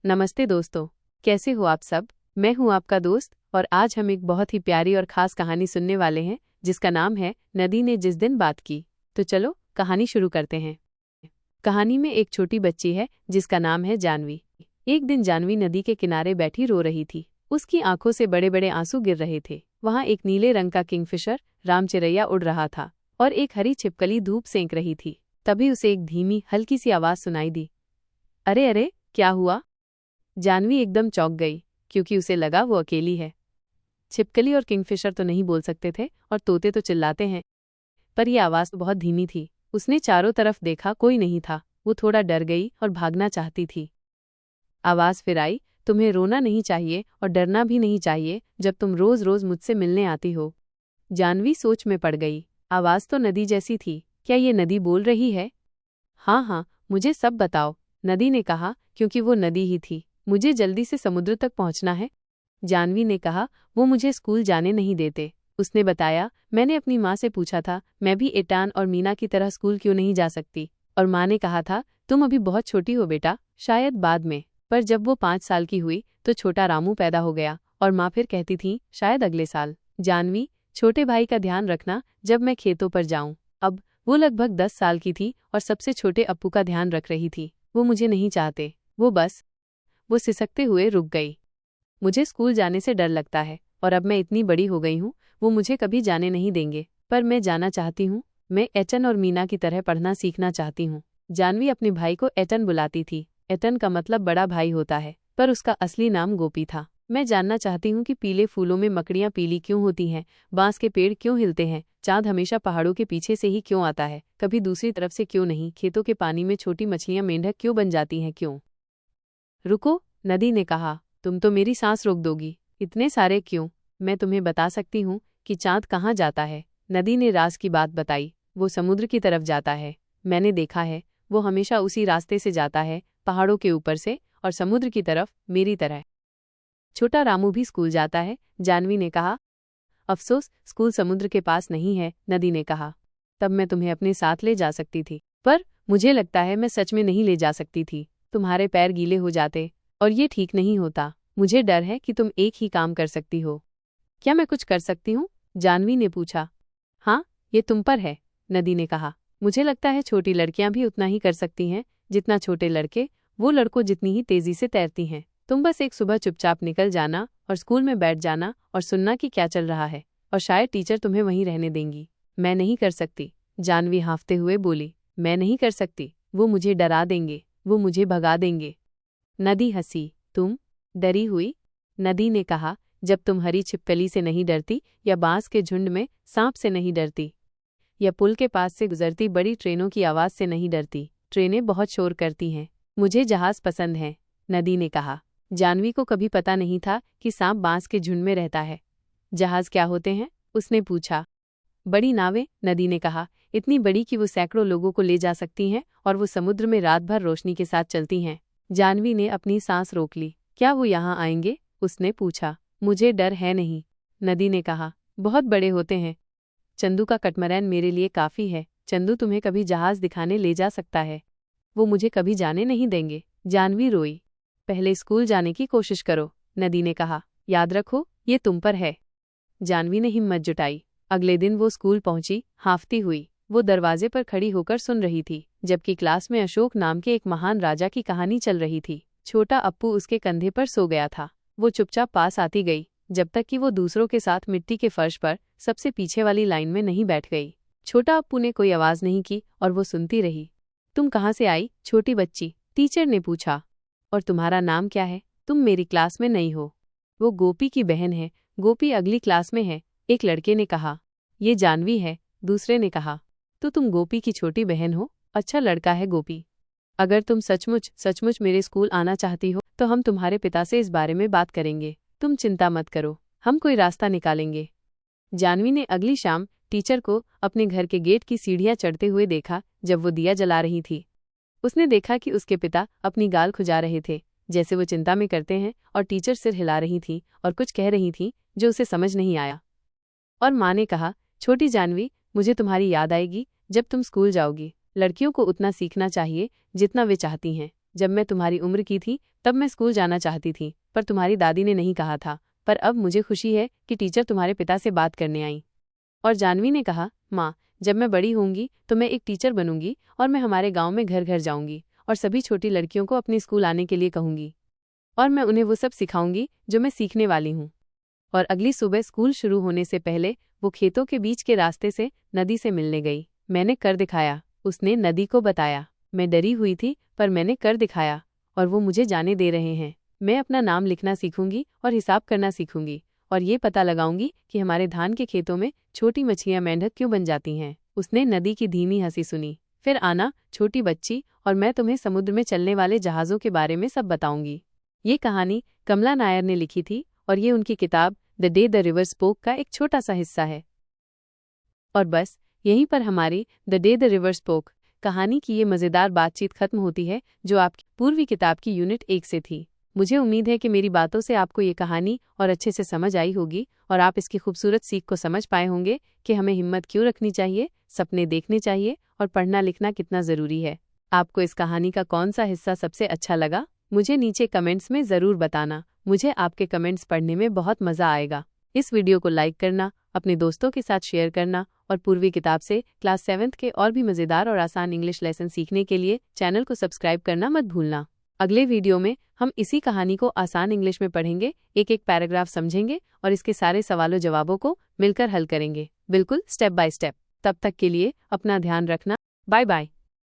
नमस्ते दोस्तों, कैसे हो आप सब। मैं हूं आपका दोस्त और आज हम एक बहुत ही प्यारी और खास कहानी सुनने वाले हैं जिसका नाम है नदी ने जिस दिन बात की। तो चलो कहानी शुरू करते हैं। कहानी में एक छोटी बच्ची है जिसका नाम है जानवी। एक दिन जानवी नदी के किनारे बैठी रो रही थी। उसकी आंखों से बड़े बड़े आंसू गिर रहे थे। वहां एक नीले रंग का किंगफिशर रामचिरैया उड़ रहा था और एक हरी छिपकली धूप सेंक रही थी। तभी उसे एक धीमी हल्की सी आवाज सुनाई दी। अरे अरे, क्या हुआ। जानवी एकदम चौंक गई क्योंकि उसे लगा वो अकेली है। छिपकली और किंगफिशर तो नहीं बोल सकते थे और तोते तो चिल्लाते हैं, पर यह आवाज़ तो बहुत धीमी थी। उसने चारों तरफ देखा, कोई नहीं था। वो थोड़ा डर गई और भागना चाहती थी। आवाज़ फिर आई, तुम्हें रोना नहीं चाहिए और डरना भी नहीं चाहिए जब तुम रोज रोज मुझसे मिलने आती हो। जानवी सोच में पड़ गई। आवाज़ तो नदी जैसी थी। क्या ये नदी बोल रही है? हाँ हाँ, मुझे सब बताओ, नदी ने कहा, क्योंकि वो नदी ही थी। मुझे जल्दी से समुद्र तक पहुंचना है। जानवी ने कहा, वो मुझे स्कूल जाने नहीं देते। उसने बताया, मैंने अपनी माँ से पूछा था, मैं भी एटान और मीना की तरह स्कूल क्यों नहीं जा सकती, और माँ ने कहा था, तुम अभी बहुत छोटी हो बेटा, शायद बाद में। पर जब वो 5 साल की हुई तो छोटा रामू पैदा हो गया और माँ फिर कहती थी, शायद अगले साल। जानवी, छोटे भाई का ध्यान रखना जब मैं खेतों पर जाऊं। अब वो लगभग 10 साल की थी और सबसे छोटे अप्पू का ध्यान रख रही थी। वो मुझे नहीं चाहते। वो सिसकते हुए रुक गई। मुझे स्कूल जाने से डर लगता है और अब मैं इतनी बड़ी हो गई हूँ, वो मुझे कभी जाने नहीं देंगे। पर मैं जाना चाहती हूँ। मैं एटन और मीना की तरह पढ़ना सीखना चाहती हूँ। जानवी अपने भाई को एटन बुलाती थी। एटन का मतलब बड़ा भाई होता है, पर उसका असली नाम गोपी था। मैं जानना चाहती हूँ कि पीले फूलों में मकड़ियाँ पीली क्यों होती हैं, बांस के पेड़ क्यों हिलते हैं, चाँद हमेशा पहाड़ों के पीछे से ही क्यों आता है, कभी दूसरी तरफ से क्यों नहीं, खेतों के पानी में छोटी मछलियाँ मेंढक क्यों बन जाती हैं, क्यों। रुको, नदी ने कहा, तुम तो मेरी सांस रोक दोगी। इतने सारे क्यों। मैं तुम्हें बता सकती हूँ कि चाँद कहाँ जाता है। नदी ने राज की बात बताई। वो समुद्र की तरफ जाता है। मैंने देखा है, वो हमेशा उसी रास्ते से जाता है, पहाड़ों के ऊपर से, और समुद्र की तरफ, मेरी तरह। छोटा रामू भी स्कूल जाता है, जानवी ने कहा। अफसोस, स्कूल समुद्र के पास नहीं है, नदी ने कहा। तब मैं तुम्हें अपने साथ ले जा सकती थी, पर मुझे लगता है मैं सच में नहीं ले जा सकती थी। तुम्हारे पैर गीले हो जाते और ये ठीक नहीं होता। मुझे डर है कि तुम एक ही काम कर सकती हो। क्या मैं कुछ कर सकती हूँ? जानवी ने पूछा। हाँ, ये तुम पर है, नदी ने कहा। मुझे लगता है छोटी लड़कियां भी उतना ही कर सकती हैं जितना छोटे लड़के, वो लड़कों जितनी ही तेजी से तैरती हैं। तुम बस एक सुबह चुपचाप निकल जाना और स्कूल में बैठ जाना और सुनना कि क्या चल रहा है, और शायद टीचर तुम्हें वहीं रहने देंगी। मैं नहीं कर सकती, जानवी हाँफते हुए बोली। मैं नहीं कर सकती, वो मुझे डरा देंगे, वो मुझे भगा देंगे। नदी हंसी। तुम डरी हुई? नदी ने कहा, जब तुम हरी छिपकली से नहीं डरती, या बांस के झुंड में सांप से नहीं डरती, या पुल के पास से गुजरती बड़ी ट्रेनों की आवाज़ से नहीं डरती। ट्रेनें बहुत शोर करती हैं। मुझे जहाज़ पसंद है, नदी ने कहा। जानवी को कभी पता नहीं था कि सांप बांस के झुंड में रहता है। जहाज़ क्या होते हैं? उसने पूछा। बड़ी नावें, नदी ने कहा, इतनी बड़ी कि वो सैकड़ों लोगों को ले जा सकती हैं, और वो समुद्र में रात भर रोशनी के साथ चलती हैं। जानवी ने अपनी सांस रोक ली। क्या वो यहाँ आएंगे? उसने पूछा। मुझे डर है नहीं, नदी ने कहा। बहुत बड़े होते हैं। चंदू का कटमरैन मेरे लिए काफ़ी है। चंदू तुम्हें कभी जहाज़ दिखाने ले जा सकता है। वो मुझे कभी जाने नहीं देंगे। जानवी रोई। पहले स्कूल जाने की कोशिश करो, नदी ने कहा। याद रखो, ये तुम पर है। जानवी ने हिम्मत जुटाई। अगले दिन वो स्कूल पहुंची, हांफती हुई। वो दरवाजे पर खड़ी होकर सुन रही थी, जबकि क्लास में अशोक नाम के एक महान राजा की कहानी चल रही थी। छोटा अप्पू उसके कंधे पर सो गया था। वो चुपचाप पास आती गई, जब तक कि वो दूसरों के साथ मिट्टी के फर्श पर सबसे पीछे वाली लाइन में नहीं बैठ गई। छोटा अप्पू ने कोई आवाज़ नहीं की और वो सुनती रही। तुम कहाँ से आई, छोटी बच्ची? टीचर ने पूछा। और तुम्हारा नाम क्या है? तुम मेरी क्लास में नई हो। वो गोपी की बहन है। गोपी अगली क्लास में है, एक लड़के ने कहा। ये जानवी है, दूसरे ने कहा। तो तुम गोपी की छोटी बहन हो? अच्छा लड़का है गोपी। अगर तुम सचमुच मेरे स्कूल आना चाहती हो तो हम तुम्हारे पिता से इस बारे में बात करेंगे। तुम चिंता मत करो, हम कोई रास्ता निकालेंगे। जानवी ने अगली शाम टीचर को अपने घर के गेट की सीढ़ियां चढ़ते हुए देखा जब वो दिया जला रही थी। उसने देखा कि उसके पिता अपनी गाल खुजा रहे थे, जैसे वो चिंता में करते हैं, और टीचर सिर हिला रही थी और कुछ कह रही थी जो उसे समझ नहीं आया। और माँ ने कहा, छोटी जानवी, मुझे तुम्हारी याद आएगी जब तुम स्कूल जाओगी। लड़कियों को उतना सीखना चाहिए जितना वे चाहती हैं। जब मैं तुम्हारी उम्र की थी तब मैं स्कूल जाना चाहती थी, पर तुम्हारी दादी ने नहीं कहा था। पर अब मुझे खुशी है कि टीचर तुम्हारे पिता से बात करने आई। और जानवी ने कहा, माँ, जब मैं बड़ी होंगी तो मैं एक टीचर बनूंगी और मैं हमारे गांव में घर घर जाऊंगी और सभी छोटी लड़कियों को अपने स्कूल आने के लिए कहूंगी और मैं उन्हें वो सब सिखाऊंगी जो मैं सीखने वाली हूँ। और अगली सुबह स्कूल शुरू होने से पहले वो खेतों के बीच के रास्ते से नदी से मिलने गई। मैंने कर दिखाया, उसने नदी को बताया। मैं डरी हुई थी पर मैंने कर दिखाया और वो मुझे जाने दे रहे हैं। मैं अपना नाम लिखना सीखूंगी और हिसाब करना सीखूंगी और ये पता लगाऊंगी कि हमारे धान के खेतों में छोटी मछलियां मेंढक क्यों बन जाती हैं। उसने नदी की धीमी हंसी सुनी। फिर आना, छोटी बच्ची, और मैं तुम्हें समुद्र में चलने वाले जहाज़ों के बारे में सब बताऊंगी। ये कहानी कमला नायर ने लिखी थी और ये उनकी किताब the day the river spoke का एक छोटा सा हिस्सा है। और बस यहीं पर हमारी the day the river spoke कहानी की ये मज़ेदार बातचीत खत्म होती है जो आपकी पूर्वी किताब की यूनिट 1 से थी। मुझे उम्मीद है कि मेरी बातों से आपको ये कहानी और अच्छे से समझ आई होगी और आप इसकी खूबसूरत सीख को समझ पाए होंगे कि हमें हिम्मत क्यों रखनी चाहिए, सपने देखने चाहिए और पढ़ना लिखना कितना ज़रूरी है। आपको इस कहानी का कौन सा हिस्सा सबसे अच्छा लगा, मुझे नीचे कमेंट्स में ज़रूर बताना। मुझे आपके कमेंट्स पढ़ने में बहुत मज़ा आएगा। इस वीडियो को लाइक करना, अपने दोस्तों के साथ शेयर करना और पूर्वी किताब से क्लास 7 के और भी मज़ेदार और आसान इंग्लिश लेसन सीखने के लिए चैनल को सब्सक्राइब करना मत भूलना। अगले वीडियो में हम इसी कहानी को आसान इंग्लिश में पढ़ेंगे, एक एक पैराग्राफ समझेंगे और इसके सारे सवालों जवाबों को मिलकर हल करेंगे, बिल्कुल स्टेप बाय स्टेप। तब तक के लिए अपना ध्यान रखना। Bye bye.